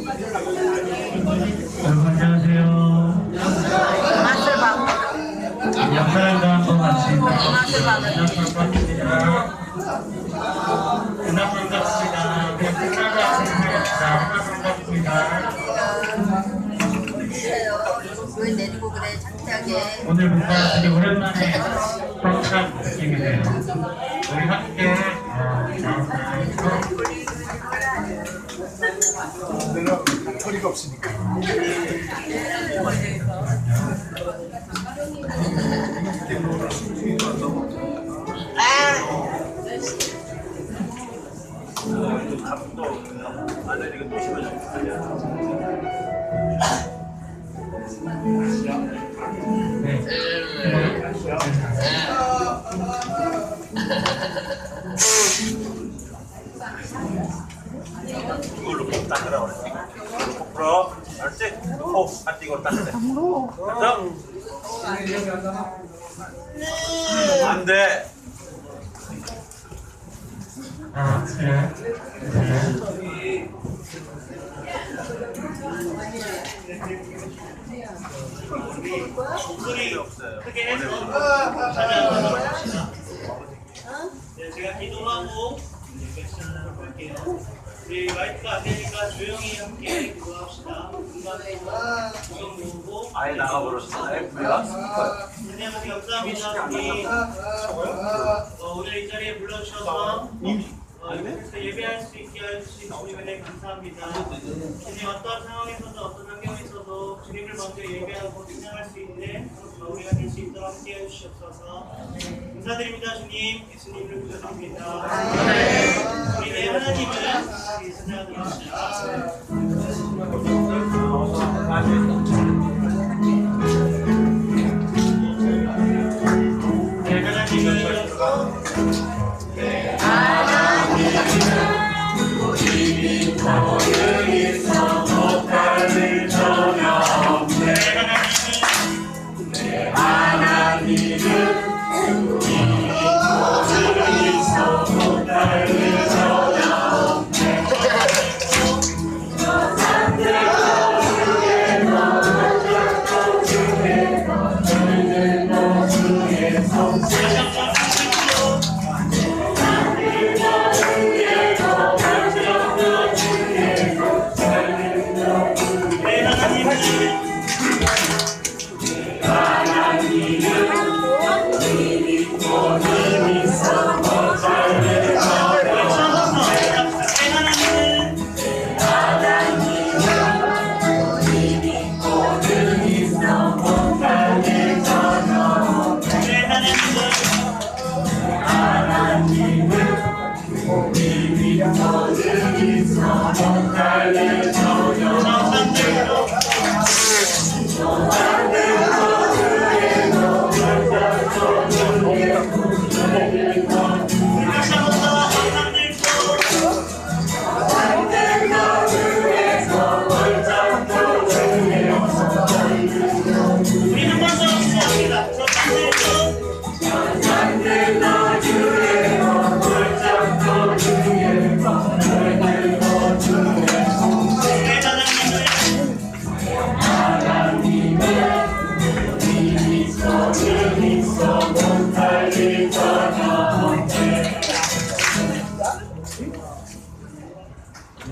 여러분 안녕하세요. 양사랑과 한번 같습니다. 반갑습니다. 반갑습니다. 왜 내리고 그래 창피하게. 오늘부터 되게 오랜만에 프로그램 느낌이네요. 우리 함께 내가 허리가 없으니까. 이걸로 꼭 닦으라 그랬지. 꼭 풀어. 알았지? 안 띄고 닦으래. 됐어? 안 돼. 목소리 없어요. 크게 해서 찾아가도록 합시다. 네, 제가 기도하고 백신을 할게요. 우리 마이크가 안 되니까 조용히 함께 기도합시다. 중간에 구성 모으고 아예 나가버렸어. 아예 불러. 하나님 감사합니다. 오늘 이 자리에 불러주셔서 이곳에서 예배할 수 있게 해주신 주님 은혜 감사합니다. 주님 어떤 상황에서도 어떤 환경에서도 주님을 먼저 예배하고 찬양할 수 있는 우리가 될 수 있도록 함께 해주시옵소서. 감사드립니다. 주님 예수님을 부탁드립니다. 우리의 하나님을 찬양하겠습니다.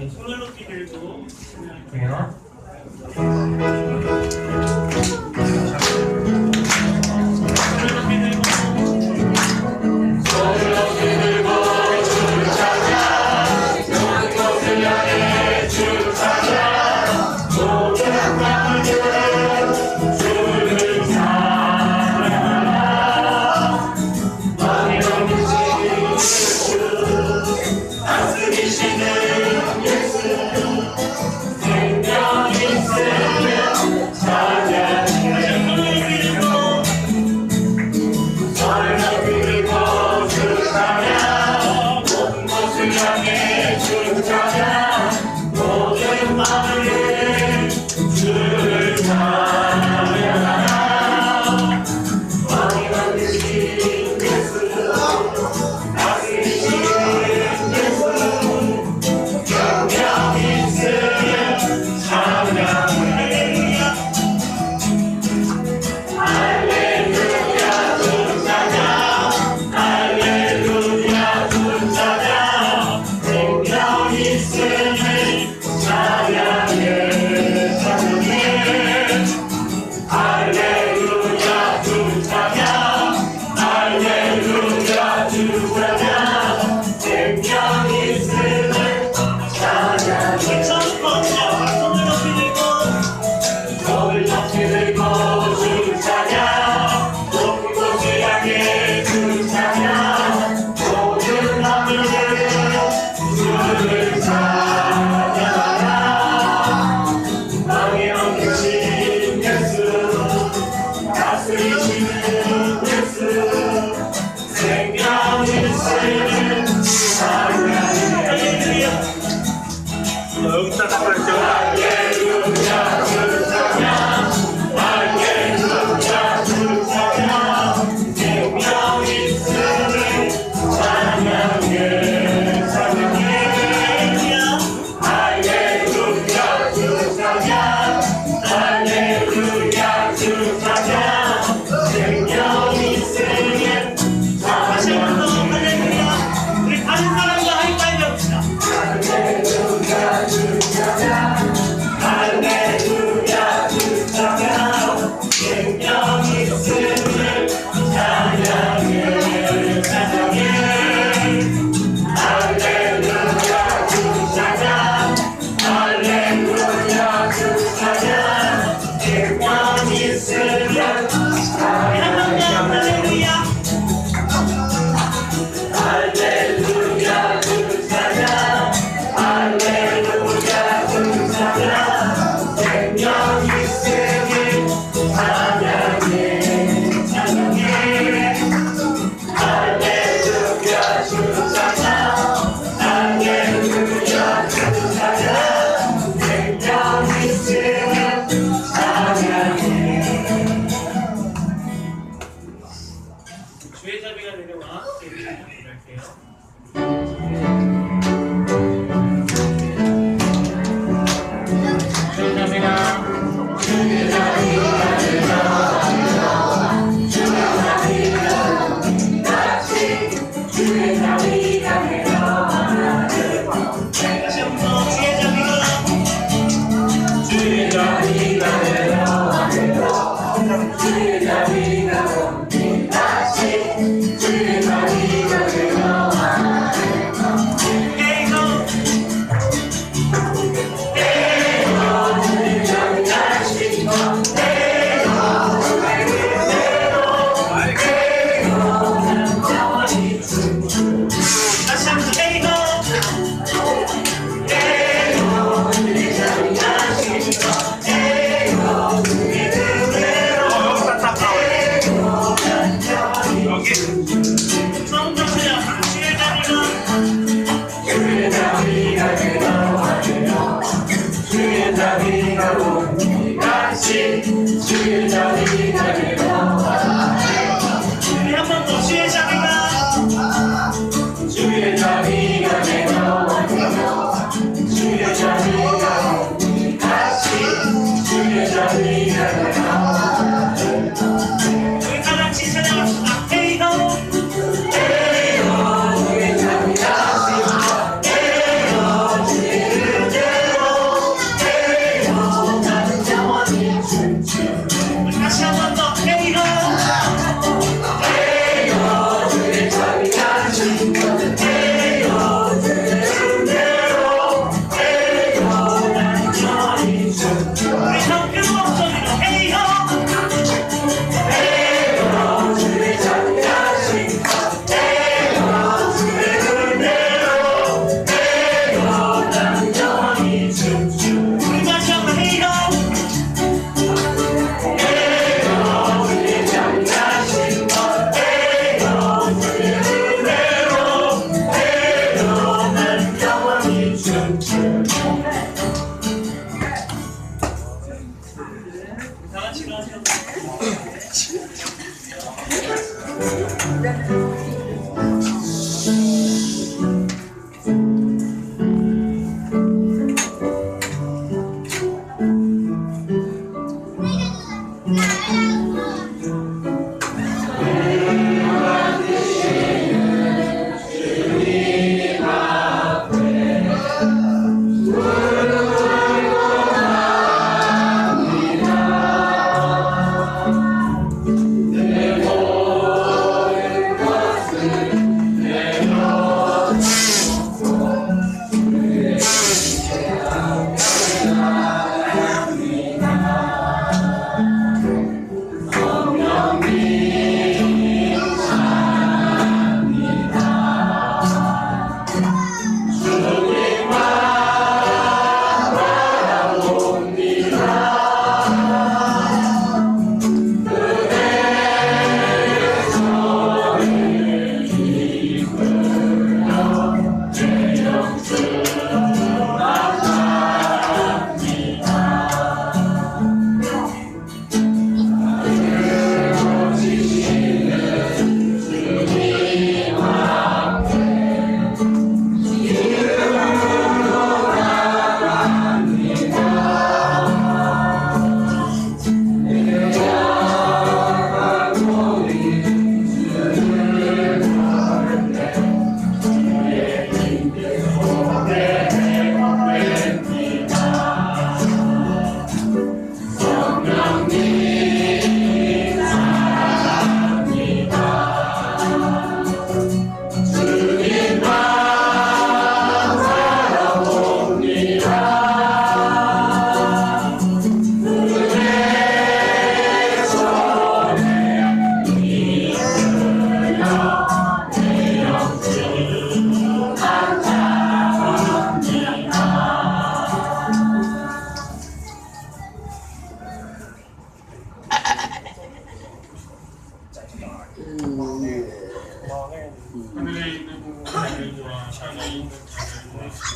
손을 높이 들고 주의 자비가 내려와 예배를 할게요. 주의 자비가 다시 한번 주의 자비가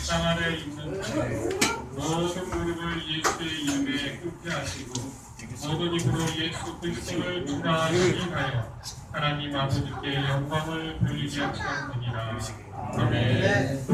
땅 아래 있는 모든 무릎을 예수의 이름에 꿇게 하시고 모든 입으로 예수 그리스도를 주라하시기 하여 하나님 아버지께 영광을 돌리게 하시옵니라. 아멘.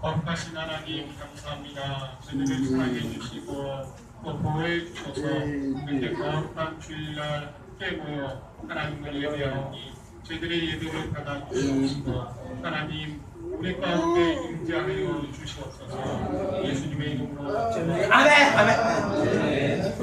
거룩하신 하나님 감사합니다. 저희를 사랑해 주시고 또 보호해 주셔서 이렇게 거룩한 주일날 함께 모여 하나님을 예배하오니 저희들의 예배를 받아 주시옵시고 하나님 우리 가운데 임재하여 주시옵소서. 예수님의 이름으로 아멘. 아멘.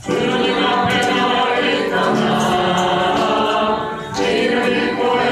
주님 앞에 나올 거나 이를 보여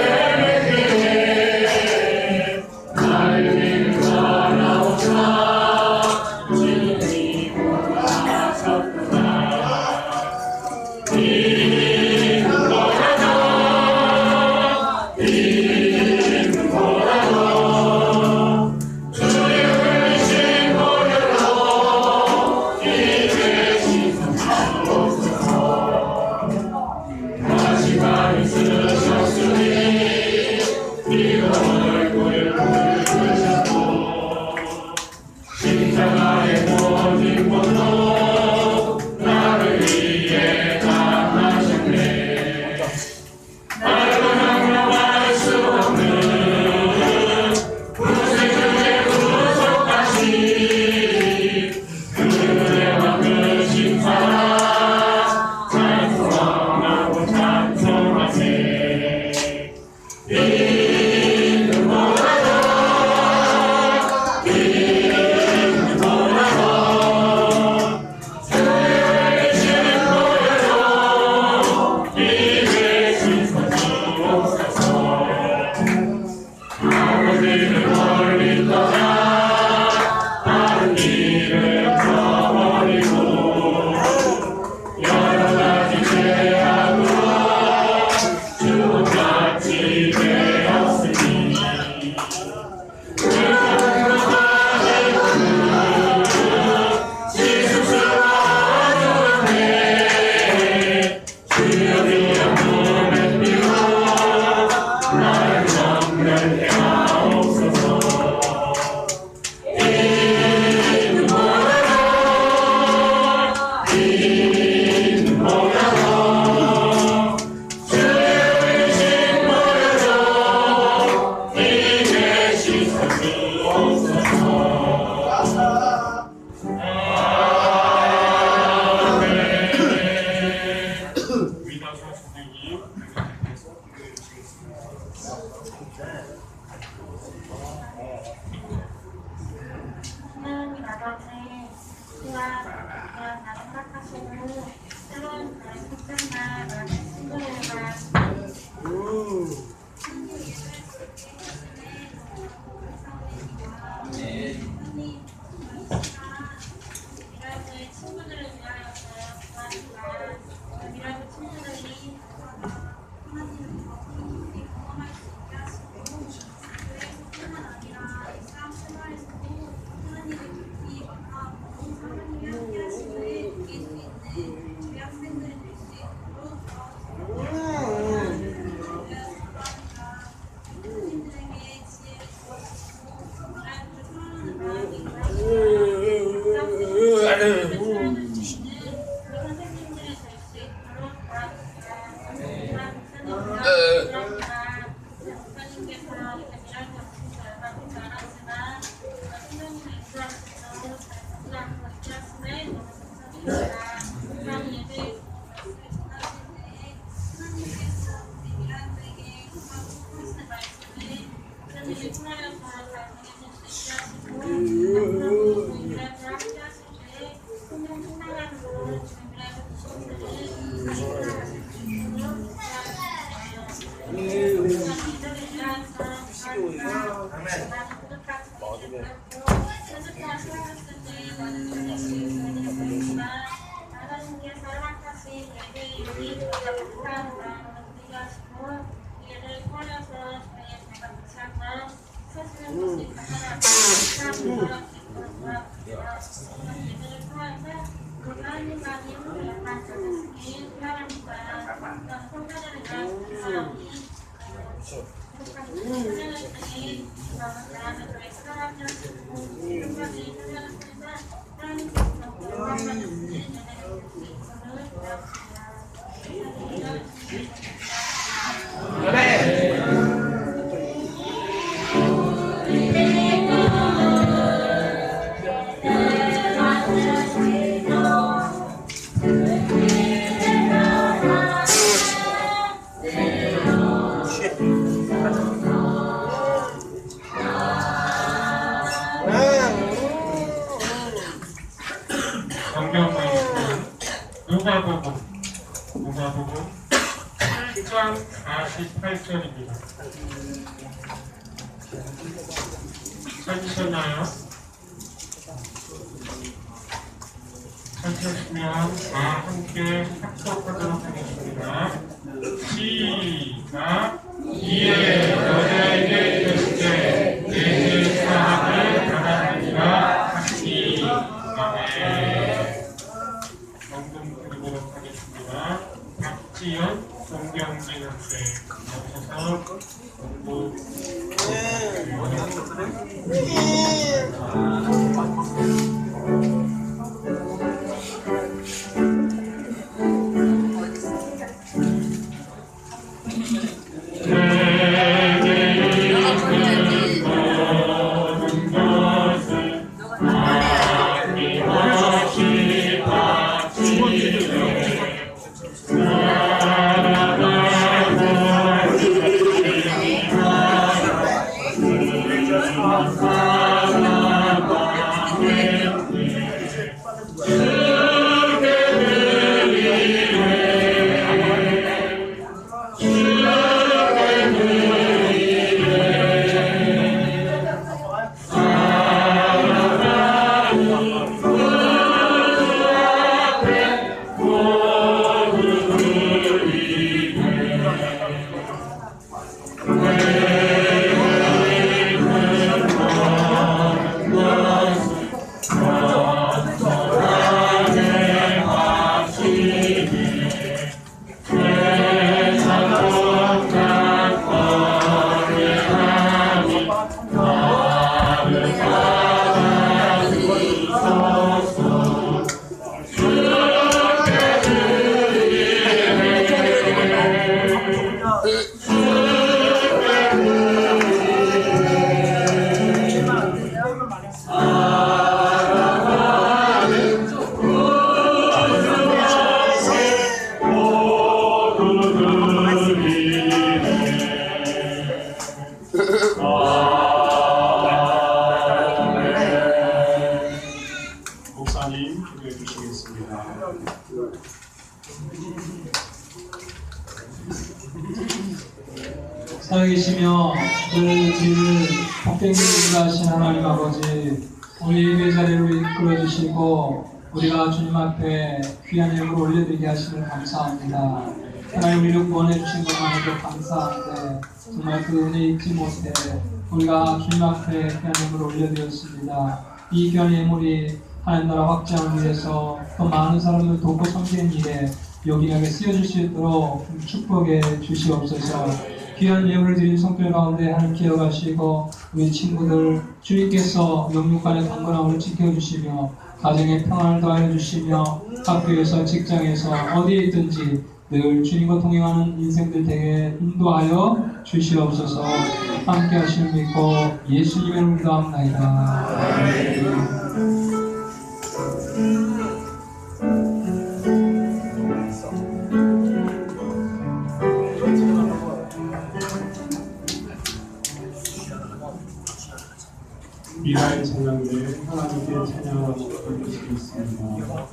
하나님 아버지, 우리와 나를 생각하시는 새로운 나의 특별나 나의 친구들과 미라클 친구들을 위하여서 구하지만 미라클 친구들이 하나님을 더 깊이 경험할 수 있게 하시고 그뿐만 아니라 일상 생활에서도 하나님을 깊이 만나고 하나님이 함께 하심을 느낄 수 있는 저희 학생들이 될 수 있도록 선생님들에게 지혜를 주어주시고 미라클을 사랑하는 마음이 성경 말씀 누가복음 7장 48절입니다. 찾으셨나요? 찾으셨으면 다 함께 합독하도록 하겠습니다. 시작. 이에 여자에게 이르시되 내 사함을 받았느니라 하시니. 아멘. 원금 드리도록 하겠습니다. 박지연 송경진 학생 나오셔서 공부 목사님 기도해 주시겠습니다. 살아계시며 그 뒤를 복되게 인도하신 하나님 아버지, 우리 예배 자리로 이끌어 주시고 우리가 주님 앞에 귀한 예물을 올려드리게 하심을 감사합니다. 하나님, 우리를 구원해 주신 것만으로도 감사한데 정말 그 은혜 잊지 못해 우리가 주님 앞에 귀한 예물을 올려드렸습니다. 이 귀한 예물이 하나님 나라 확장을 위해서 더 많은 사람을 돕고 섬기는 일에 요긴하게 쓰여질 수 있도록 축복해 주시옵소서. 귀한 예물을 드린 성들 가운데 하나님 기억하시고 우리 친구들 주님께서 영육간의 강건함을 지켜주시며 가정의 평안을 더하여 주시며 학교에서 직장에서 어디에 있든지 늘 주님과 동행하는 인생들 되게 인도하여 주시옵소서. 함께 하시는 믿고 예수님의 이름으로 기도합나이다. 미라의 찬양대 하나님께 찬양하고 드리겠습니다.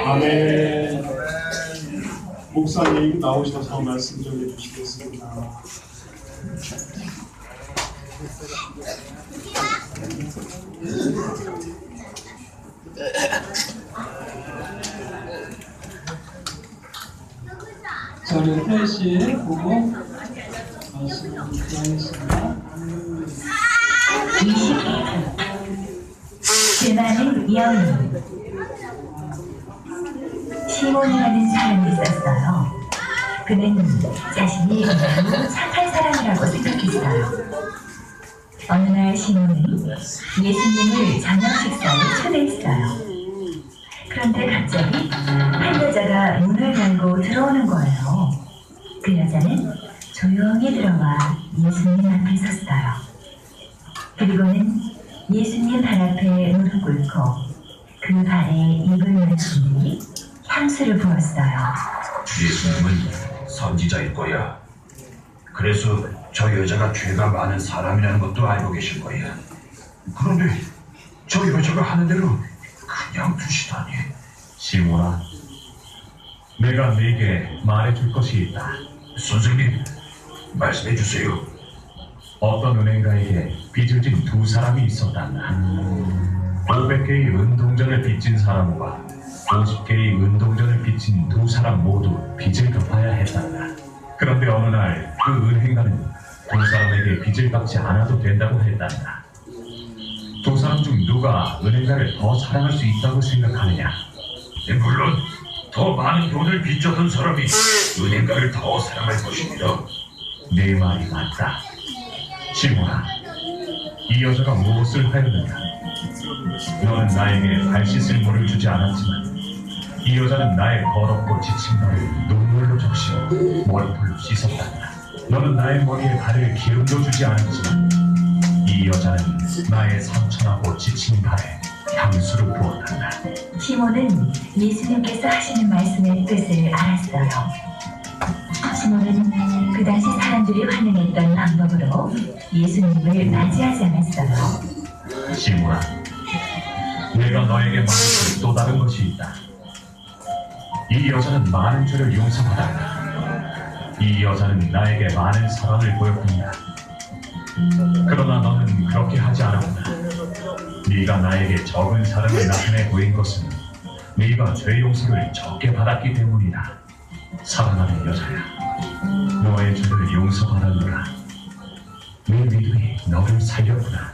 아멘. 목사님 나오셔서 말씀 좀 해주시겠습니다. 자, 우리 플래시 보고 말씀 드리겠습니다. 20일 많은 여인 시몬이라는 사람이 있었어요. 그는 자신이 너무 착한 사람이라고 생각했어요. 어느 날 시몬은 예수님을 저녁 식사에 초대했어요. 그런데 갑자기 한 여자가 문을 열고 들어오는 거예요. 그 여자는 조용히 들어와 예수님 앞에 섰어요. 그리고는 예수님 발 앞에 무릎 꿇고 그 발에 입을 묻힌 뒤 향수를 부었어요. 예수님은 선지자일 거야. 그래서 저 여자가 죄가 많은 사람이라는 것도 알고 계실 거야. 그런데 저 여자가 하는 대로 그냥 두시다니. 시몬아, 내가 네게 말해줄 것이 있다. 선생님, 말씀해 주세요. 어떤 은행가에게 빚을 진 두 사람이 있었단다. 500개의 은동전을 빚진 사람과 50개의 은동전을 빚진 두 사람 모두 빚을 갚아야 했단다. 그런데 어느 날 그 은행가는 두 사람에게 빚을 갚지 않아도 된다고 했단다. 두 사람 중 누가 은행가를 더 사랑할 수 있다고 생각하느냐? 물론 더 많은 돈을 빚졌던 사람이 은행가를 더 사랑할 것입니다. 네 말이 맞다. 시몬아, 이 여자가 무엇을 하였느냐? 너는 나에게 발 씻을 물을 주지 않았지만 이 여자는 나의 더럽고 지친 발을 눈물로 적시고 머리털로 씻었단다. 너는 나의 머리에 바를 기름도 주지 않았지만 이 여자는 나의 상처나고 지친 발에 향수를 부었단다. 시몬은 예수님께서 하시는 말씀의 뜻을 알았어요. 시몬은 그 당시 사람들이 환영했던 방법으로 예수님을 맞이하지 않았어요. 시몬아, 내가 너에게 말해줄 또 다른 것이 있다. 이 여자는 많은 죄를 용서받았다. 이 여자는 나에게 많은 사랑을 보였단다. 그러나 너는 그렇게 하지 않았다. 네가 나에게 적은 사랑을 나타내 보인 것은 네가 죄 용서를 적게 받았기 때문이다. 사랑하는 여자야, 너의 죄를 용서받았노라. 네 믿음이 너를 살렸구나.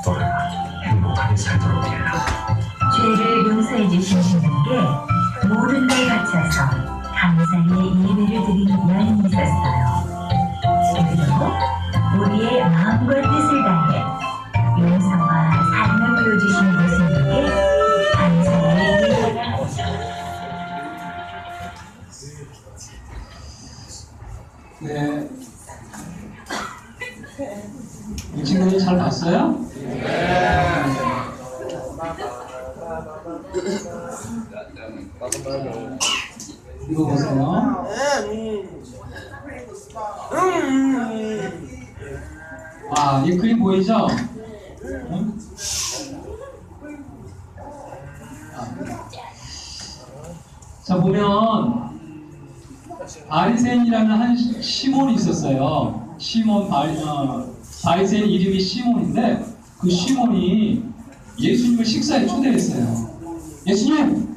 돌아가 행복하게 살도록 해라. 죄를 용서해 주신 주님께 모든 걸 바쳐서 감사의 예배를 드린 여인이 있었어요. 그리고 우리의 마음과 뜻을 다해 용서와 사랑을 보여주신 예수님께 감사의 예배를 하죠. 네. 이 친구들 잘 봤어요? 네. 이거 보세요. 아, 이 그림 보이죠? 응? 자, 보면 바리새인이라는 한 시몬이 있었어요. 바리새인 이름이 시몬인데 그 시몬이 예수님을 식사에 초대했어요. 예수님,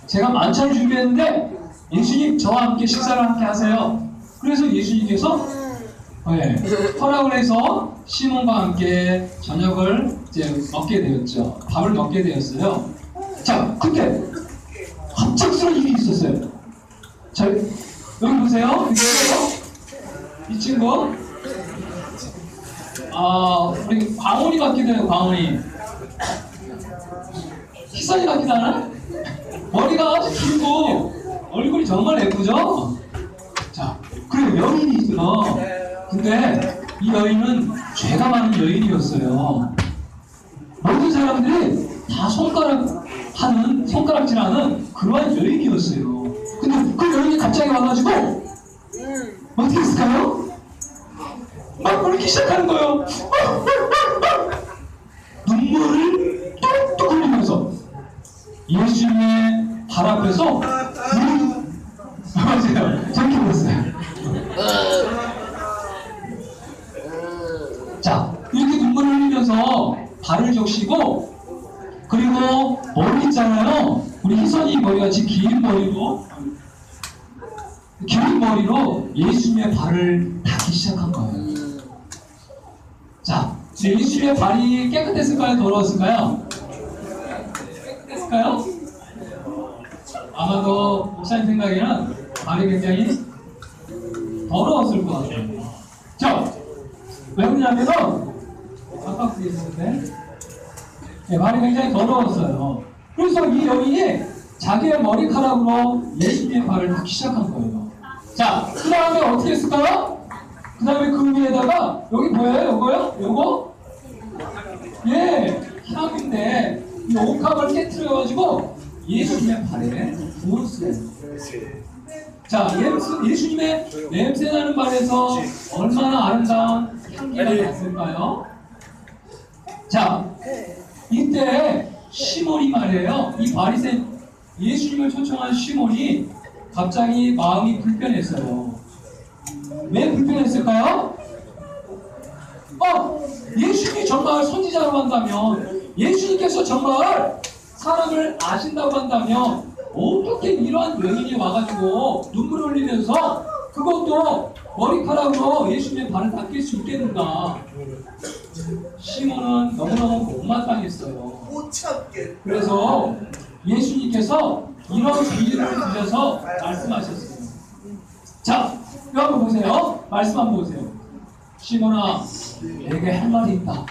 제가 만찬을 준비했는데 예수님 저와 함께 식사를 함께 하세요. 그래서 예수님께서 허락을 해서 시몬과 함께 저녁을 이제 먹게 되었죠. 밥을 먹게 되었어요. 자, 근데 갑작스러운 일이 있었어요. 자, 여기 보세요. 이 친구, 우리 광훈이 같기도 해요. 광훈이 희선이 같기도 하나? 머리가 아주 길고 얼굴이 정말 예쁘죠? 자, 그리고 여인이 있어. 근데 이 여인은 죄가 많은 여인이었어요. 모든 사람들이 다 손가락질하는 그러한 여인이었어요. 근데 그 여인이 갑자기 와가지고 어떻게 했을까요? 막 울기 시작하는 거예요. 눈물을 뚝뚝 흘리면서 예수님의 발 앞에서 맞아요. 저렇게 울었어요. 자, 이렇게 눈물을 흘리면서 발을 적시고, 그리고 머리 있잖아요. 우리 희선이 머리같이 긴 머리로 예수님의 발을 닦기 시작한 거예요. 자, 예수님의 발이 깨끗했을까요? 더러웠을까요? 깨끗했을까요? 아마도 목사님 생각에는 발이 굉장히 더러웠을 것 같아요. 자, 왜 그러냐면은 아까 그게 있었는데 발이 굉장히 더러웠어요. 그래서 이 여인이 자기의 머리카락으로 예수님의 발을 닦기 시작한 거예요. 자, 그 다음에 어떻게 했을까요? 그 다음에 그 위에다가 여기 뭐예요? 요거요? 요거? 예, 향인데 이 옥합을 깨트려가지고 예수님의 발에 부었어요. 자, 예수님의 냄새나는 발에서 얼마나 아름다운 향기가 났을까요? 자, 이때 시몬이 말이에요. 이 바리새 예수님을 초청한 시몬이 갑자기 마음이 불편했어요. 왜 불편했을까요? 예수님이 정말 선지자로 한다면, 예수님께서 정말 사람을 아신다고 한다면 어떻게 이러한 여인이 와가지고 눈물을 흘리면서 그것도 머리카락으로 예수님의 발을 닦일 수 있겠는가? 시몬은 너무너무 못마땅했어요. 못 참겠다. 그래서 예수님께서 이런 비유를 들려서 말씀하셨어요. 자, 이거 한번 보세요. 말씀 한번 보세요. 시몬아, 내게 할 말이 있다.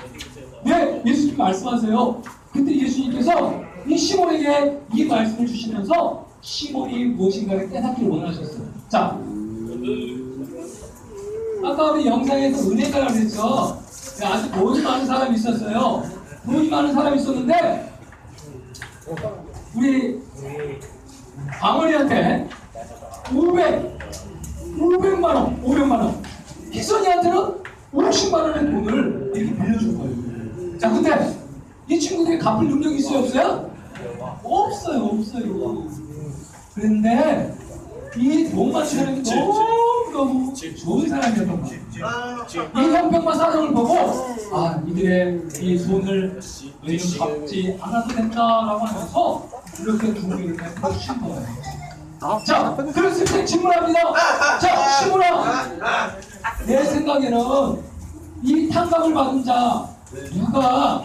네, 예수님 말씀하세요. 그때 예수님께서 이 시몬에게 이 말씀을 주시면서 시몬이 무엇인가를 깨닫기를 원하셨어요. 자, 아까 우리 영상에서 은혜가라고 했죠. 아주 돈이 많은 사람이 있었어요. 돈이 많은 사람이 있었는데 우리 방언이한테 500만 원. 희선이한테는 50만 원의 돈을 이렇게 빌려준 거예요. 자, 근데 이 친구들이 갚을 능력이 있어요, 없어요? 없어요. 그런데 이 돈 많은 사람이 너무 좋은 사람이었던 거예요. 이 형평만 사정을 보고 이들의 이 돈을 너희는 갚지 않아도 된다라고 하면서 이렇게 준비를 해주신 거예요. 자, 그랬을 때 질문합니다. 자, 시몬아, 내 생각에는 이 탕감을 받은 자 누가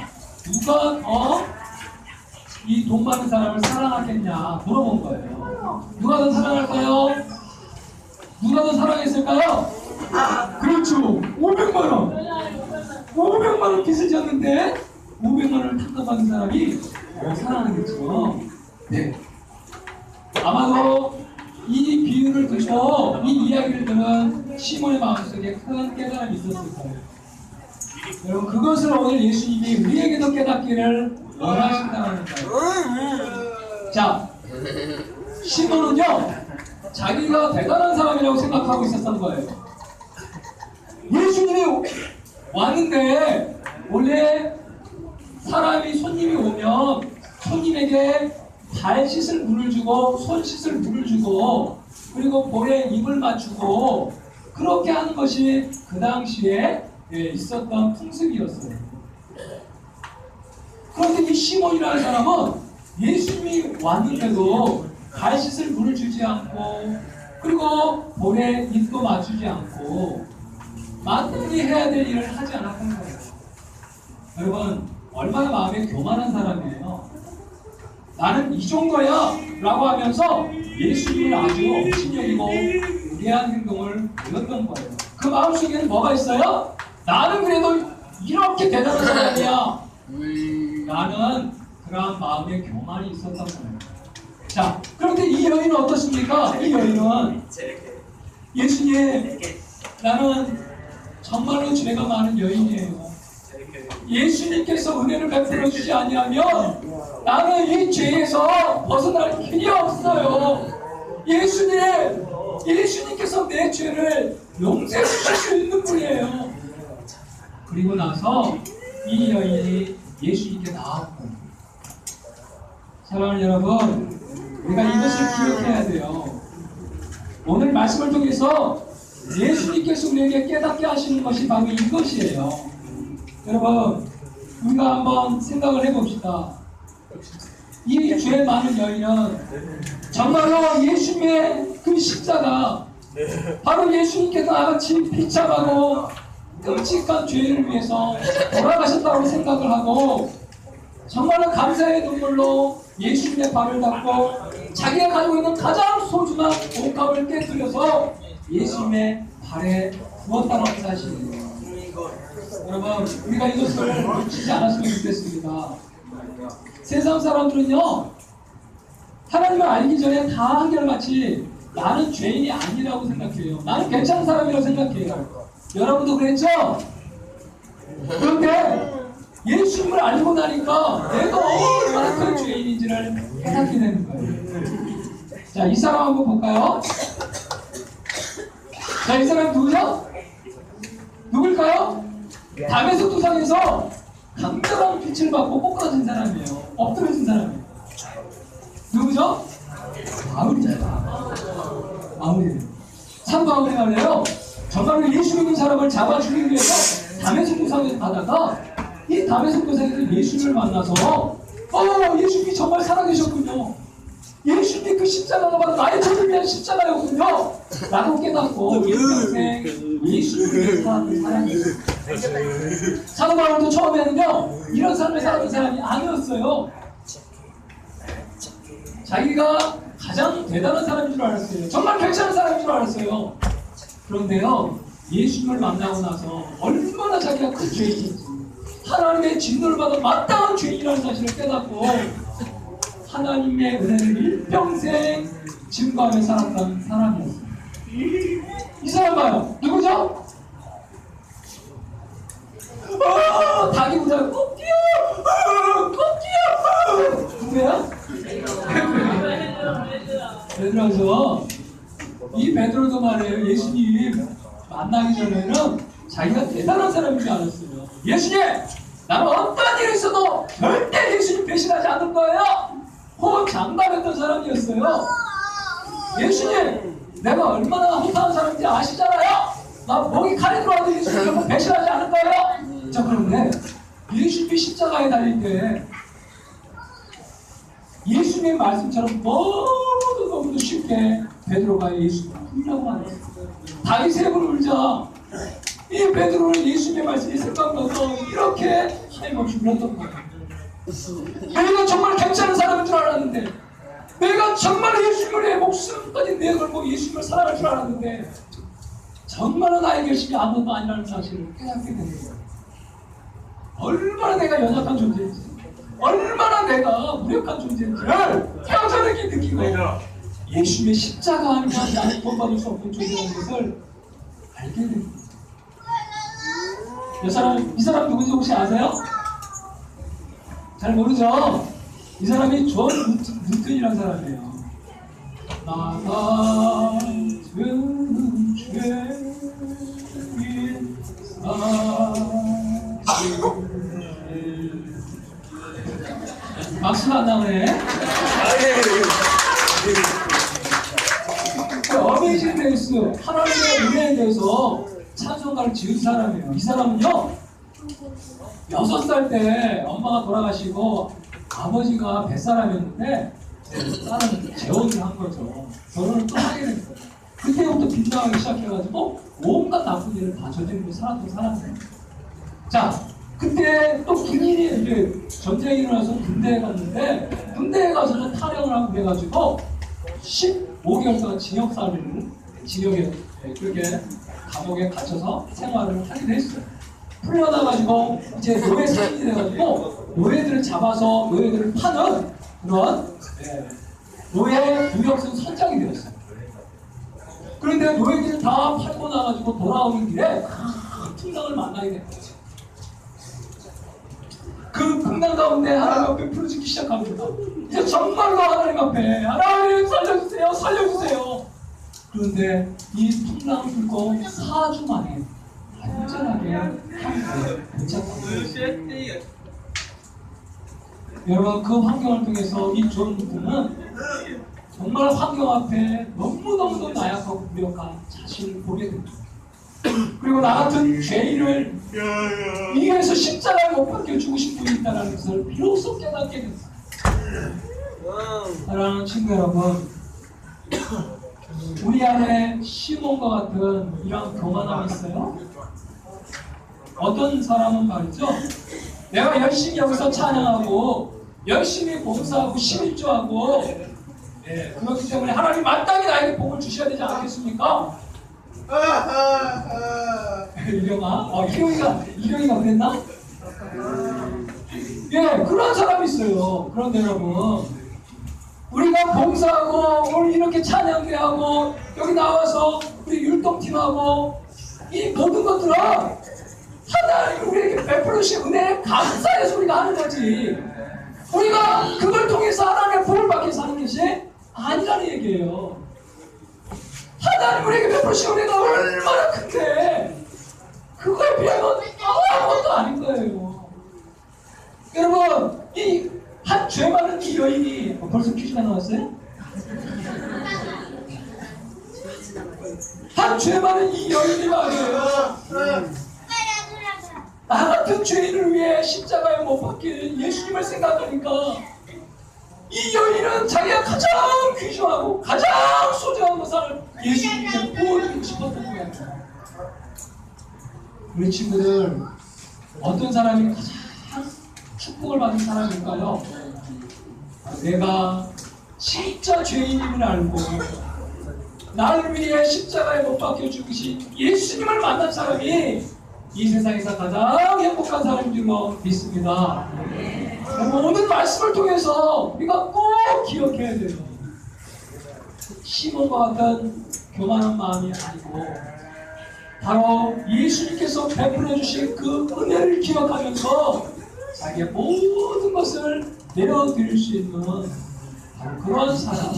이 돈 많은 사람을 사랑하겠냐 물어본 거예요. 누가 더 사랑할까요? 누가 더 사랑했을까요? 그렇죠. 500만 원 빚을 졌는데 500만 원을 탕감받은 사람이 더 사랑하겠죠. 네. 아마도 이 비유를 듣고 이 이야기를 들은 시몬의 마음속에 큰 깨달음이 있었을 거예요. 여러분, 그것을 오늘 예수님이 우리에게도 깨닫기를 원하신다는 거예요. 자, 시몬은요, 자기가 대단한 사람이라고 생각하고 있었던 거예요. 예수님이 왔는데 원래 손님이 오면 손님에게 발 씻을 물을 주고 손 씻을 물을 주고 그리고 볼에 입을 맞추고 그렇게 하는 것이 그 당시에 있었던 풍습이었어요. 그런데 이 시몬이라는 사람은 예수님이 왔는데도 발 씻을 물을 주지 않고 그리고 볼에 입도 맞추지 않고 마땅히 해야 될 일을 하지 않았던 거예요. 여러분, 얼마나 마음에 교만한 사람이에요. 나는 이 정도야 라고 하면서 예수님을 아주 업신여기고 무례한 행동을 보였던 거예요. 그 마음속에는 뭐가 있어요? 나는 그래도 이렇게 대단한 사람이야. 나는 그러한 마음의 교만이 있었던 거예요. 자, 그런데 이 여인은 어떻습니까? 이 여인은 예수님, 나는 정말로 죄가 많은 여인이에요. 예수님께서 은혜를 베풀어 주지 아니하면 나는 이 죄에서 벗어날 길이 없어요. 예수님께서 내 죄를 용서해 주실 수 있는 분이에요. 그리고 나서 이 여인이 예수님께 나왔고, 사랑하는 여러분, 우리가 이것을 기억해야 돼요. 오늘 말씀을 통해서 예수님께서 우리에게 깨닫게 하시는 것이 바로 이것이에요. 여러분, 우리가 한번 생각을 해봅시다. 이 죄 많은 여인은 정말로 예수님의 그 십자가, 바로 예수님께서 나같이 비참하고 끔찍한 죄를 위해서 돌아가셨다고 생각을 하고 정말로 감사의 눈물로 예수님의 발을 닦고 자기가 가지고 있는 가장 소중한 옷값을 깨뜨려서 예수님의 발에 부었다는 사실이에요. 여러분, 우리가 이것을 놓치지 않았으면 좋겠습니다. 세상 사람들은요, 하나님을 알기 전에 다 한결같이 나는 죄인이 아니라고 생각해요. 나는 괜찮은 사람이라고 생각해요. 여러분도 그랬죠? 그런데 예수님을 알고 나니까 내가 얼마나 큰 죄인인지를 깨닫게 되는 거예요. 자, 이 사람 한번 볼까요? 자, 이 사람이 누구죠? 누굴까요? 담에서 두상에서 강렬한 빛을 받고 꼬꾸라진 사람이에요. 엎드려진 사람이에요. 누구죠? 바울이잖아. 바울이에요. 사도 바울이 말이에요. 정말로 예수 믿는 사람을 잡아 죽이기 위해서 담에서 두상에서 가다가 이 담에서 두상에서 예수를 만나서 예수님이 정말 살아계셨군요. 예수님이 그 십자가가 바로 나의 죄를 위한 십자가였군요. 라고 깨닫고 평생 예수님을 사는 사람이에요. 사도 바울도 처음에는요 이런 삶을 살았던 사람이 아니었어요. 자기가 가장 대단한 사람인 줄 알았어요. 정말 괜찮은 사람인 줄 알았어요. 그런데요 예수님을 만나고 나서 얼마나 자기가 큰 죄인인지 하나님의 진노를 받아 마땅한 죄인이라는 사실을 깨닫고 하나님의 은혜를 일평생 증거하며 살았던 사람이었어요. 이 사람 봐요. 누구죠? 닭이 부자요. 꼭 뛰어! 꼭 뛰어! 누구야? 베드로죠. 이 베드로도 말이에요. 예수님 만나기 전에는 자기가 대단한 사람인 줄 알았어요. 예수님! 나는 어떤 일이 있어도 절대 예수님 배신하지 않을 거예요! 혹은 장담했던 사람이었어요. 예수님! 내가 얼마나 허탄한 사람인지 아시잖아요? 나 목이 칼이 들어와도 예수님 배신하지 않을 거예요! 자, 그런데 예수님이 십자가에 달릴 때 예수님의 말씀처럼 너무도 쉽게 베드로가 예수님을 울라고 하네요. 닭이 세 번 울자 이 베드로는 예수님의 말씀이 생각나서 이렇게 하염없이 울었던 거예요. 내가 정말 괜찮은 사람인 줄 알았는데 내가 정말 예수님을 내 목숨까지 내걸고 예수님을 사랑할 줄 알았는데 정말로 나의 결심이 아무것도 아니라는 사실을 깨닫게 된 거예요. 얼마나 내가 연약한 존재인지 얼마나 내가 무력한 존재인지를 태어나게 느끼고 예수님의 십자가 아니면 나는 본받을 수 없는 존재라는 것을 알게 됩니다. 이 사람 누군지 혹시 아세요? 잘 모르죠? 이 사람이 존 루튼이라는 사람이에요. 나 같은 죄인 박수가 안 나오네. 어메이징 그레이스 하나님의 은혜에 대해서 찬송가를 지은 사람이에요. 이 사람은요 6살 때 엄마가 돌아가시고 아버지가 뱃사람이었는데 딸은 재혼을 한 거죠. 결혼을 또 하게 된 거예요. 그때부터 빈정하기 시작해가지고 온갖 나쁜 일을 다 저지르고 살았던 사람이에요. 자, 그때 또 군인이 이제 전쟁이 일어나서 군대에 갔는데 군대에 가서는 탈영을 하고 그래가지고 15개월 동안 징역에 그렇게 감옥에 gat혀서 생활을 하게 됐어요. 풀려나가지고 이제 노예 상인이 돼가지고 노예들을 잡아서 노예들을 파는 그런 노예 무역선 선장이 되었어요. 그런데 노예들을 다 팔고 나가지고 돌아오는 길에 큰 풍랑을 만나게 된 거죠. 그 풍랑 가운데 하나님 앞에 부르짖기 시작합니다. 이제 정말로 하나님 앞에 하나님 살려주세요, 살려주세요. 그런데 이 풍랑을 불고 4주 만에 안전하게 한국에 도착합니다. 여러분 그 환경을 통해서 이 존 루튼은 정말 환경 앞에 너무너무도 나약하고 무력한 자신을 보게 됩니다. 그리고 나 같은 죄인을 위해서 십자가에 못 박혀 죽으신 분이 있다는 것을 비로소 깨닫게 됩니다. 사랑하는 친구 여러분, 우리 안에 시몬과 같은 이런 교만함이 있어요? 어떤 사람은 말이죠, 내가 열심히 여기서 찬양하고 열심히 봉사하고 11조하고 그렇기 때문에 하나님 마땅히 나에게 복을 주셔야 되지 않겠습니까? 이경이가 그랬나? 그런 사람이 있어요. 그런데 여러분, 우리가 봉사하고 오늘 이렇게 찬양대하고 여기 나와서 우리 율동팀하고 이 모든 것들은 하나님 우리에게 베풀으신 은혜에 감사해서 우리가 하는 거지, 우리가 그걸 통해서 하나님의 복을 받게 사는 것이 아니라는 얘기예요. 하나님 우리에게 베푸신 은혜가 얼마나 큰데 그거에 비하면 아무것도 아닌 거예요. 여러분, 이 한 죄 많은 이 여인이 벌써 퀴즈가 나왔어요? 한 죄 많은 이 여인이 말이에요. 나 같은 죄인을 위해 십자가에 못 박힌 예수님을 생각하니까 이 여인은 자기가 가장 귀중하고 가장 소중한 것을 예수님께 보여주고 싶었던 거예요. 우리 친구들, 어떤 사람이 가장 축복을 받은 사람일까요? 내가 진짜 죄인임을 알고 나를 위해 십자가에 못 박혀 죽으신 예수님을 만난 사람이 이 세상에서 가장 행복한 사람인 줄로 믿습니다. 오늘 말씀을 통해서 우리가 꼭 기억해야 돼요. 시몬과 같은 교만한 마음이 아니고 바로 예수님께서 베풀어 주신 그 은혜를 기억하면서 자기의 모든 것을 내어드릴 수 있는 바로 그런 사람,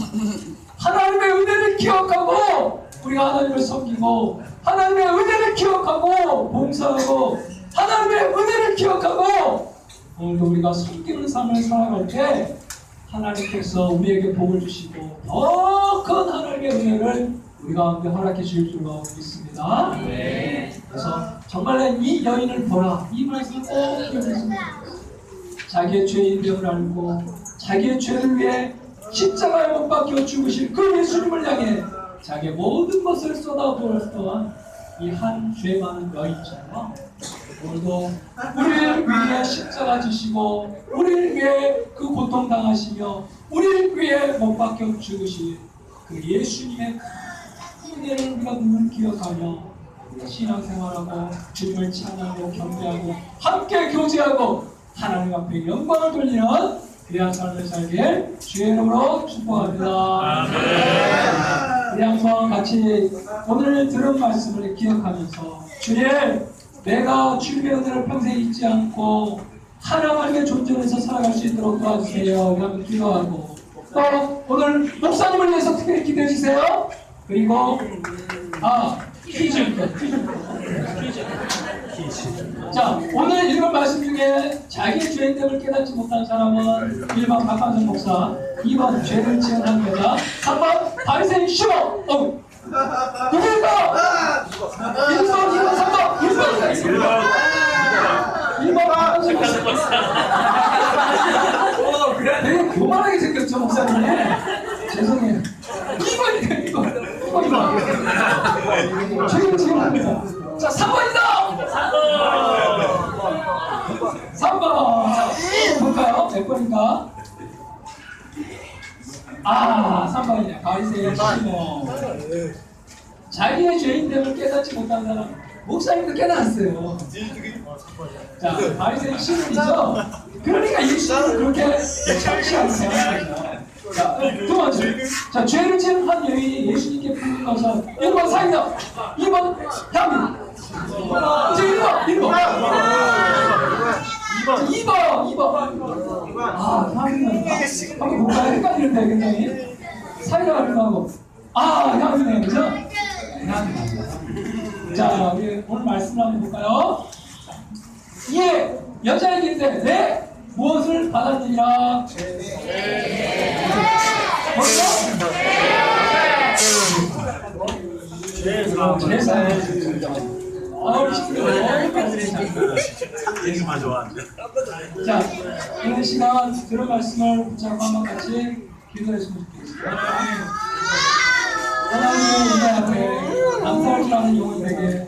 하나님의 은혜를 기억하고 우리가 하나님을 섬기고 하나님의 은혜를 기억하고 봉사하고 하나님의 은혜를 기억하고 오늘도 우리가 섬기는 삶을 살아갈 때 하나님께서 우리에게 복을 주시고 더 큰 하나님의 은혜를 우리 가운데 허락해 주실 줄로 믿습니다. 그래서 정말 이 여인을 보라, 이 말씀을 꼭 기억했습니다. 자기의 죄인됨을 알고 자기의 죄를 위해 십자가에 못 박혀 죽으실 그 예수님을 향해 자기의 모든 것을 쏟아부었던 이 한 죄 많은 여인처럼 오늘도 우리를 위해 십자가 지시고 우리를 위해 그 고통 당하시며 우리를 위해 못 박혀 죽으실 그 예수님의 큰 은혜를 우리가 늘 기억하며 신앙생활하고 주님을 찬양하고 경배하고 함께 교제하고 하나님 앞에 영광을 돌리는 귀한 삶을 살길 주의 이름으로 축복합니다. 우리 한번 같이 오늘 들은 말씀을 기억하면서 주님, 내가 주님의 은혜를 평생 잊지 않고 하나님의 존재에서 살아갈 수 있도록 도와주세요. 그러면 기도하고 또 오늘 목사님을 위해서 특별히 기도해 주세요. 그리고 퀴즈. 자, 오늘 읽은 말씀 중에 자기의 죄인됨을 깨닫지 못한 사람은 1번 박한선 목사, 2번 죄를 지은 한여자, 3번 바리새인 시몬. 누구일까? 1번, 2번, 3번, 1번 박한선 목사. 되게 교만하게 생겼죠, 목사님. 죄송해요. 2번이니까 2번. 죄를 지은 한여자. 자, 3번이다! 3번! 자, 볼까요? 몇 번인가? 3번이네. 바리새인 시몬. 자기의 죄인됨을 깨닫지 못한 사람, 목사님도 깨달았어요. 자, 바리새인 시몬이죠? 그러니까 예수님은 그렇게 참시하고 생각합니다. 자, 두 번째. 자, 죄를 지은 한 여인이 예수님께 부른 것은 1번 사이다, 2번 향유. 이제 1번. 2번. 향유는 한번 볼까요? 헷갈리는데 굉장히. 사이다가 필요하고. 향유네, 그죠? 향유. 자, 우리 오늘 말씀을 한번 볼까요? 예, 여자에게인데 내 무엇을 받았느니라? 얘기만 좋아하는데. 자, 이런 시간 들은 말씀을 붙잡고 한번 같이 기도했으면 좋겠습니다. 하나님의 은혜 앞에 감사할 줄 아는 영혼들에게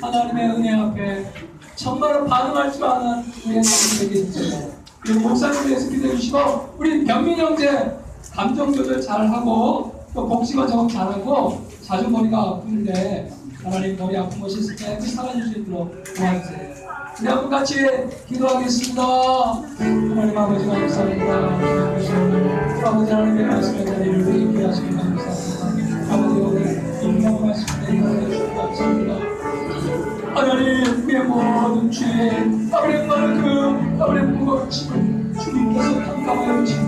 하나님의 은혜 앞에 정말로 반응할 줄 아는 우리의 사람들에게 주세요. 그리고 목사님 위해서 기도해 주시고 우리 병민 형제 감정 조절 잘하고 또 복지가 적응 잘하고 자주 머리가 아픈데 하나님 머리 아픈 것이 있을 때 살아줄 수 있도록 도와주세요. 우리 한번 같이 기도하겠습니다. 하나님 아버지 감사합니다. 아버지 하나님의 말씀에 자리를 드리게 하시는 감사합니다. 아버지 오늘 인간 말씀에 인도해 감사합니다. 하나님 우리의 모든 죄 아버지 만큼 아버지 무거운 짐을 주님께서 감당하여 지고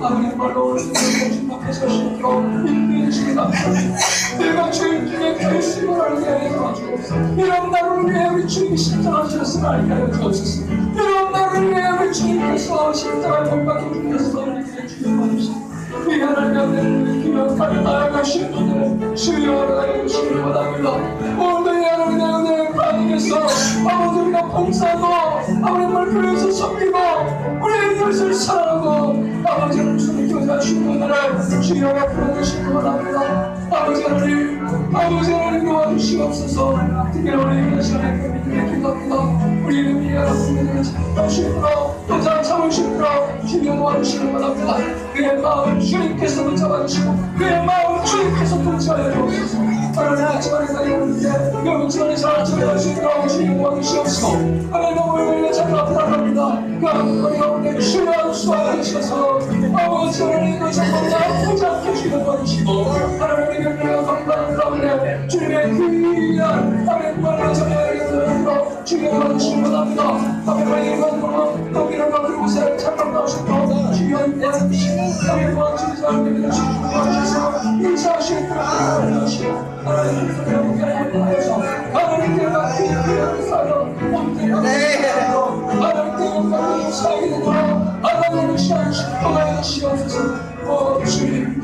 아버지 말로 오늘 주님께서 신기로 인도해 주시기 감사합니다. 내가 죄인 중에 결심을 알게 하여 도와주옵소서. 이런 나를 위해 우리 주님이 십자가하셨음을 알게 하여 주옵소서. 이런 나를 위해 우리 주님께서 십자가에 못 박혀 주셨음을 알게 하여 주옵소서. 이 하나님의 기억하며 나아가신 분들 주여 하나님 주시기 원합니다. 오늘 이 하나님의 은혜를 받으면서 아버지 우리가 봉사하고 아버님을 불러서 섬기고 우리의 이웃을 사랑하고 아버지를 주님 교사 주님들을 주여 앞으로 주시기 원합니다. 아버지 하나님 도와주시옵소서. 특별히 우리 이 시간에 그 믿음에 기도합니다. 우리 이름이 여러분들을 참으시므로 또 잘 참으시므로 주여 도와주시기 원합니다. 그의 마음 주님께서 붙잡아주시고 그의 마음 주님께서 통치하여 주옵소서. 하나님 아침마다 여러분께 여러분 집안에서 참여할 수 있도록 주님 도와주시옵소서. 하나님 너무 위해 자주 앞에 나갑니다. 그 앞에 가운데 주여 수하여 주셔서 아버지 하나님 그 정보를 아프지 않게 주여 도와주시고 하나님의 명령과 감당 가운데 주님의 귀한 하나님 말을 전해야 되도록 주여 도와주시기 원합니다. 하나님의 이름으로 여기를 그곳에 참여 나오셨고 주여 인도하시고 하나님 도와주시기 사람들이 도와주셔서 인사하시는 분을 도와주시고 하나님께서 영광을 하여서 하나님께 맡긴 그를 사여 하나님께 영광을 사게 되도록 하나님의 시간 축복하여 주시옵소서. 주님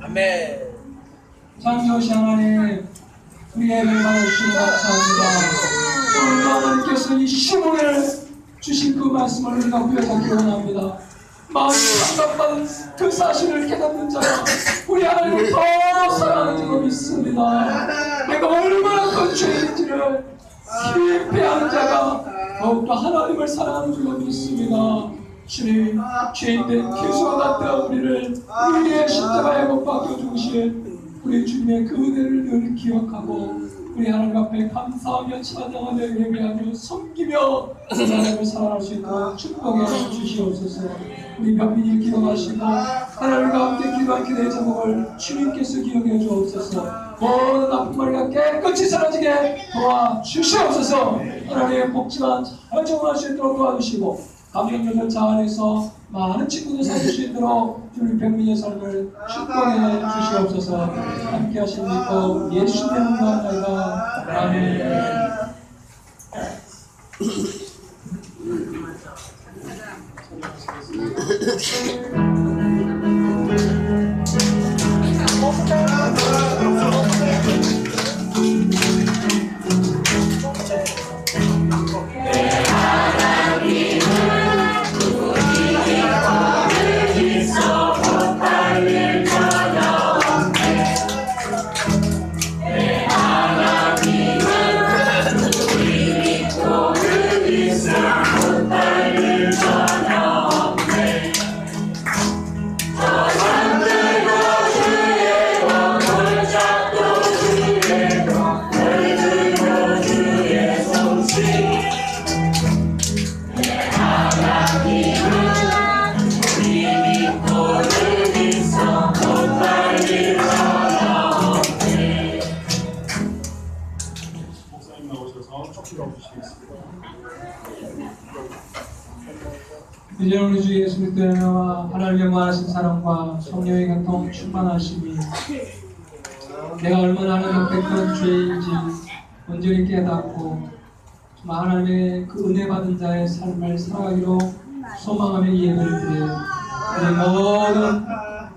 아멘. 창조시 하나님 우리 예배를 받아주시니 감사합니다. 오늘 하나님께서 이 시문을 주신 그 말씀을 우리가 부여잡기 원합니다. 마음이 감동받은 그 사실을 깨닫는 자가 우리 하나님을 더 사랑하는 줄 믿습니다. 내가 얼마나 큰 죄인지를 깊이 아는 자가 더욱더 하나님을 사랑하는 줄 믿습니다. 주님, 죄인된 기수와 같은 우리를 우리의 십자가에 못 박혀 죽으신 우리 주님의 그 은혜를 늘 기억하고 우리 하나님 앞에 감사하며 찬양하며 예배하며 섬기며 하나님을 사랑할 수 있도록 축복해 주시옵소서. 우리 가빈이 기도하시고 하나님과 함께 기도한 기도의 제목을 주님께서 기억해 주옵소서. 모든 나쁜 머리가 깨끗이 사라지게 도와주시옵소서. 하나님의 복지만 잘 정할 수 있도록 도와주시고 감정적인 자 안에서 많은 친구들 살릴 수 있도록 우리 백민의 삶을 축복해 주시옵소서. 함께 하시는 믿고 예수 이름으로 기도합니다. 아멘. 이제 우리 주 예수 그리스도의 은혜와 하나님의 무한하신 사랑과 성령의 교통 충만하심이 내가 얼마나 하나님 앞에 큰 죄인지 온전히 깨닫고 하나님의 그 은혜 받은 자의 삶을 살아가기로 소망하며 예배를 드려 우리 모든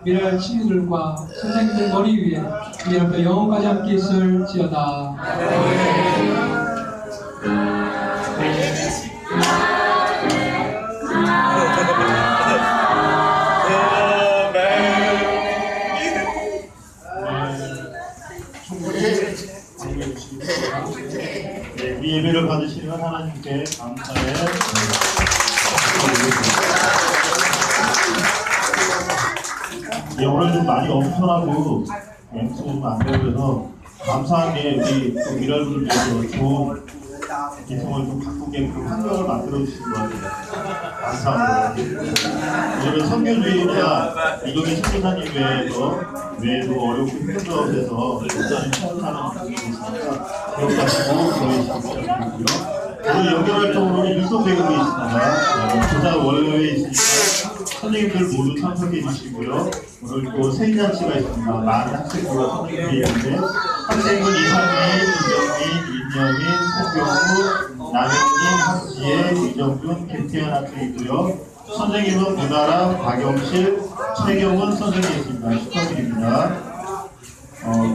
미랄 친구들과 선생님들 머리 위에 이렇게 영혼까지 함께 있을지어다. 이 예배를 받으시는 하나님께 감사해. 오늘 좀 많이 엄청나고 MC 좀 안 되어서 감사한 게 우리 또 미랄분을 위해서 좋은 기성을 좀 바꾸게끔 환경을 만들어 주신 것 같아요. 감사합니다. 오늘은 선교주의나 이동희 선교사님 외에도 어렵고 힘든 가운데서 목사님 처음 하는 분이 있으니까 기억하시고 저희 감사드리고요. 오늘 연결활동으로는 율동 배급이 있습니다. 조사 월요일에 있으니까 선생님들 모두 참석해 주시고요. 오늘 또 생일잔치가 있습니다. 많은 학생들과 선생님들이 있는데 학생은 이상민, 이정민, 임영민, 서경우, 남영진, 학지혜, 이정준, 김태현 학생이고요. 선생님은 문아람, 박영실, 최경은 선생님이십니다. 축하드립니다.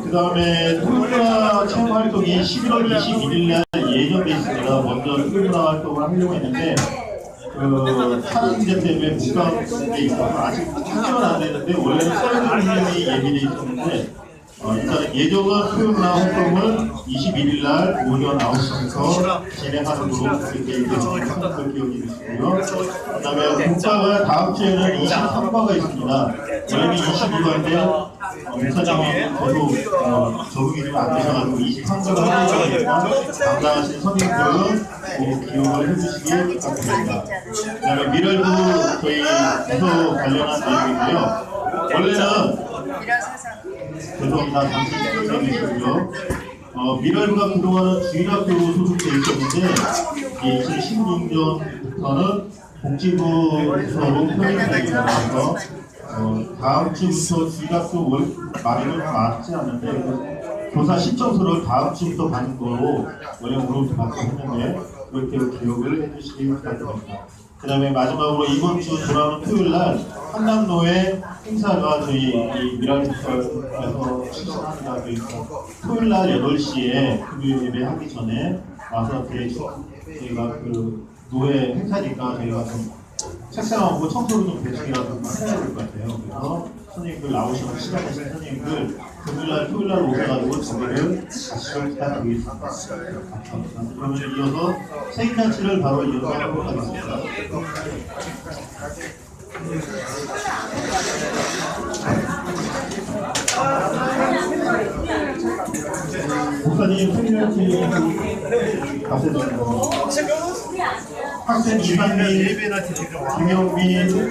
그 다음에 토요일날 체험 활동이 11월 21일 날 예정돼 있습니다. 먼저 토요일날 활동을 하려고 했는데 산업 문제 때문에 못 가는 게 있어서 아직 확정은 안 되는데 원래는 썰전 훈련이 예비돼 있었는데 일단 예정은 토요일날 활동은 21일 날 오전 9시부터 진행하는 걸로 그렇게 얘기해서 기억해 주시고요. 그 다음에 국가가 다음 주에는 23과가 있습니다. 원래는 22과인데 윤사장이 계속 적응이 좀 안 되셔가지고 23과가 하니까 담당하신 선생님들은 꼭 기억을 해주시기 부탁드립니다. 그 다음에 미랄도 저희 부서 관련한 내용이고요. 원래는 죄송합니다. 잠시 설명드리고요. 미랄부가 그동안은 주일학교로 소속되어 있었는데 2016년부터는 복지부 부서로 편입이 되면서 다음 주부터 주일학교 말에는 맞지 않는데 교사 신청서를 다음 주부터 받는 거로 원래 오늘부터 받고 했는데 그렇게 기억을 해주시기 부탁드립니다. 그 다음에 마지막으로 이번 주 돌아오는 토요일날 한남로에 행사가 저희 미랄부서에서 실시합니다. 그래서 토요일날 8시에 금요일 예배 하기 전에 와서 저희가 그 노회 행사니까 저희가 좀 책상하고 청소를 좀 대충이라도 해야 될 것 같아요. 그래서 선생님들 나오시는 시간 되신 선생님들 금요일날 토요일날 오셔가지고 저희를 같이 부탁드리겠습니다. 감사합니다. 그러면 이어서 생일잔치를 바로 이어가도록 하겠습니다. 목사님 생일잔치 가세요. 학생 이상민, 김영민,